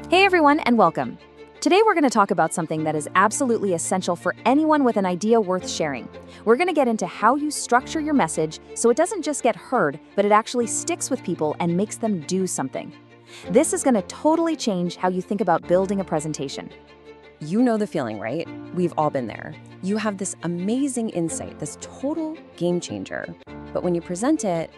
Hey everyone, and welcome. Today we're going to talk about something that is absolutely essential for anyone with an idea worth sharing. We're going to get into how you structure your message so it doesn't just get heard, but it actually sticks with people and makes them do something. This is going to totally change how you think about building a presentation. You know the feeling, right? We've all been there. You have this amazing insight, this total game changer. But when you present it,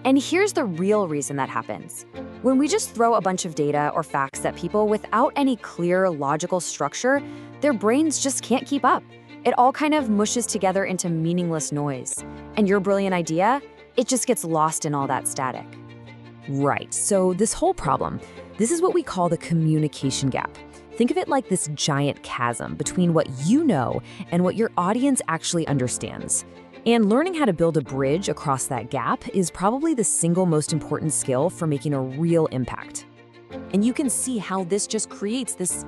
And here's the real reason that happens. When we just throw a bunch of data or facts at people without any clear, logical structure, their brains just can't keep up. It all kind of mushes together into meaningless noise. And your brilliant idea, it just gets lost in all that static. Right, so this whole problem, this is what we call the communication gap. Think of it like this giant chasm between what you know and what your audience actually understands. And learning how to build a bridge across that gap is probably the single most important skill for making a real impact. And you can see how this just creates this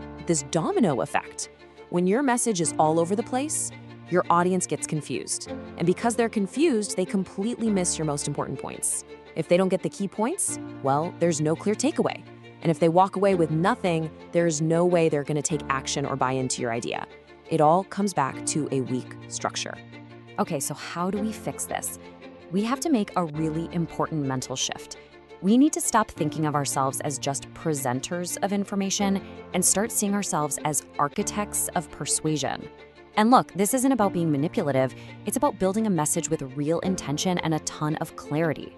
domino effect. When your message is all over the place, your audience gets confused. And because they're confused, they completely miss your most important points. If they don't get the key points, well, there's no clear takeaway. And if they walk away with nothing, there's no way they're going to take action or buy into your idea. It all comes back to a weak structure. Okay, so how do we fix this? We have to make a really important mental shift. We need to stop thinking of ourselves as just presenters of information and start seeing ourselves as architects of persuasion. And look, this isn't about being manipulative, it's about building a message with real intention and a ton of clarity.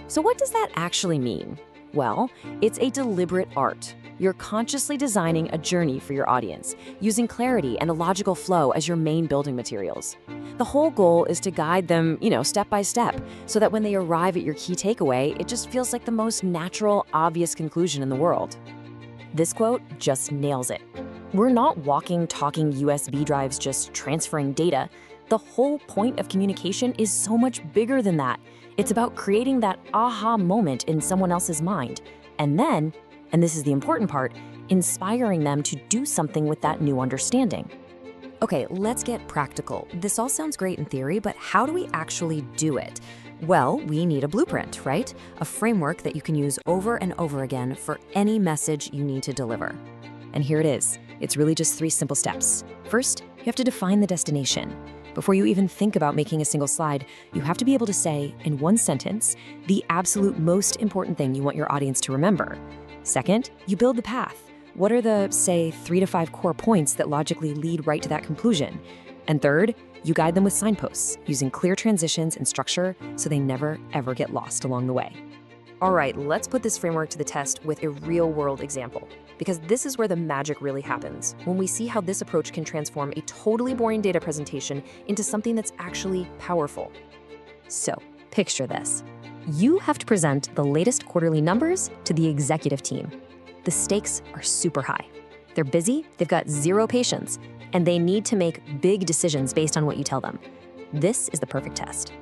So what does that actually mean? Well, it's a deliberate art. You're consciously designing a journey for your audience, using clarity and a logical flow as your main building materials. The whole goal is to guide them, step by step, so that when they arrive at your key takeaway, it just feels like the most natural, obvious conclusion in the world. This quote just nails it. We're not walking, talking USB drives just transferring data. The whole point of communication is so much bigger than that. It's about creating that aha moment in someone else's mind, and then, and this is the important part, inspiring them to do something with that new understanding. Okay, let's get practical. This all sounds great in theory, but how do we actually do it? Well, we need a blueprint, right? A framework that you can use over and over again for any message you need to deliver. And here it is. It's really just 3 simple steps. First, you have to define the destination. Before you even think about making a single slide, you have to be able to say, in one sentence, the absolute most important thing you want your audience to remember. Second, you build the path. What are the, say, 3 to 5 core points that logically lead right to that conclusion? And third, you guide them with signposts, using clear transitions and structure so they never, ever get lost along the way. All right, let's put this framework to the test with a real-world example, because this is where the magic really happens, when we see how this approach can transform a totally boring data presentation into something that's actually powerful. So, picture this. You have to present the latest quarterly numbers to the executive team. The stakes are super high. They're busy, they've got 0 patience, and they need to make big decisions based on what you tell them. This is the perfect test.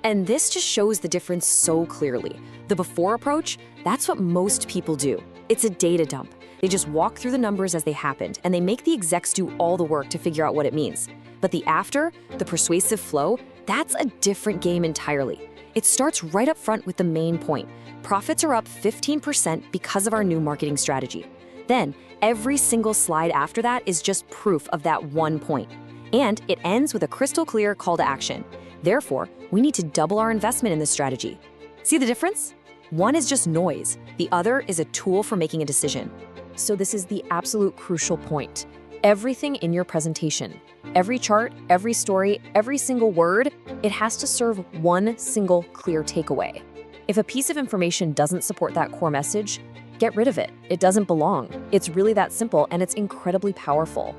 And this just shows the difference so clearly. The before approach, that's what most people do. It's a data dump. They just walk through the numbers as they happened, and they make the execs do all the work to figure out what it means. But the after, the persuasive flow, that's a different game entirely. It starts right up front with the main point. Profits are up 15% because of our new marketing strategy. Then, every single slide after that is just proof of that one point. And it ends with a crystal clear call to action. Therefore, we need to double our investment in this strategy. See the difference? One is just noise. The other is a tool for making a decision. So this is the absolute crucial point. Everything in your presentation, every chart, every story, every single word, it has to serve one single clear takeaway. If a piece of information doesn't support that core message, get rid of it. It doesn't belong. It's really that simple, and it's incredibly powerful.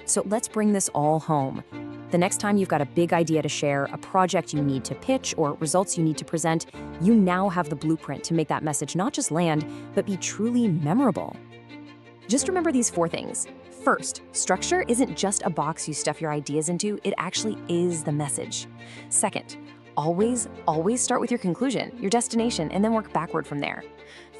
So let's bring this all home. The next time you've got a big idea to share, a project you need to pitch, or results you need to present, you now have the blueprint to make that message not just land, but be truly memorable. Just remember these 4 things. First, structure isn't just a box you stuff your ideas into, it actually is the message. Second, always start with your conclusion, your destination, and then work backward from there.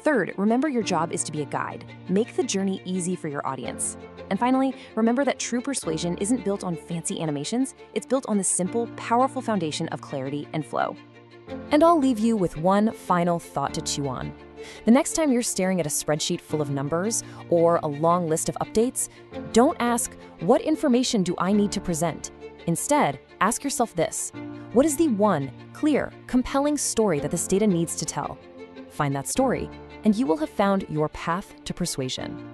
Third, remember your job is to be a guide. Make the journey easy for your audience. And finally, remember that true persuasion isn't built on fancy animations, it's built on the simple, powerful foundation of clarity and flow. And I'll leave you with one final thought to chew on. The next time you're staring at a spreadsheet full of numbers or a long list of updates, don't ask, what information do I need to present? Instead, ask yourself this: what is the one clear, compelling story that this data needs to tell? Find that story, and you will have found your path to persuasion.